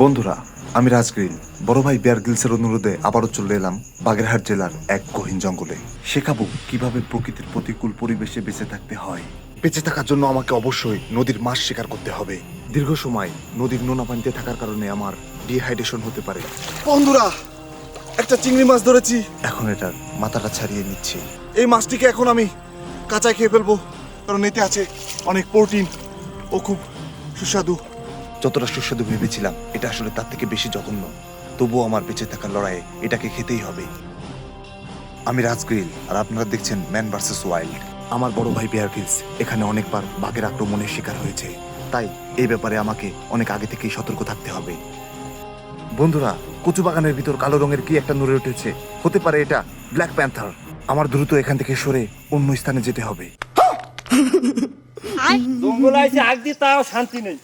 বন্ধুরা, আমি রাজগ্রিল বড় ভাই বেয়ার গ্রিলসের অনুরোধে আবারও চলে এলাম বাগেরহাট জেলার এক গহীন জঙ্গলে। শেখাবো কিভাবে প্রকৃতির প্রতিকূল পরিবেশে বেঁচে থাকতে হয়। বেঁচে থাকার জন্য আমাকে অবশ্যই নদীর মাছ শিকার করতে হবে। দীর্ঘ সময় নদীর নোনা পানিতে থাকার কারণে আমার ডিহাইড্রেশন হতে পারে। বন্ধুরা, একটা চিংড়ি মাছ ধরেছি। এখন এটার মাথাটা ছাড়িয়ে নিচ্ছি। এই মাছটিকে এখন আমি কাঁচায় খেয়ে ফেলবো, কারণ এতে আছে অনেক প্রোটিন ও খুব সুস্বাদু। যতটা সুস্বাদু ভেবেছিলাম, এটা আসলে তার থেকে বেশি জঘন্য। তবুও আমার বেঁচে থাকার লড়াইয়ে এটাকে খেতেই হবে। আমি রাজগ্রিল, আর আপনারা দেখছেন ম্যান ভার্সেস ওয়াইল্ড। আমার বড় ভাই বেয়ার গ্রিলস এখানে অনেকবার বাঘের আক্রমণের শিকার হয়েছে, তাই এই ব্যাপারে আমাকে অনেক আগে থেকেই সতর্ক থাকতে হবে। বন্ধুরা, কচু বাগানের ভিতর কালো রঙের কি একটা নড়ে উঠেছে। হতে পারে এটা ব্ল্যাক প্যান্থার। আমার দ্রুত এখান থেকে সরে অন্য স্থানে যেতে হবে। জঙ্গল আইছে আগ দিয়ে তাও শান্তি নেই।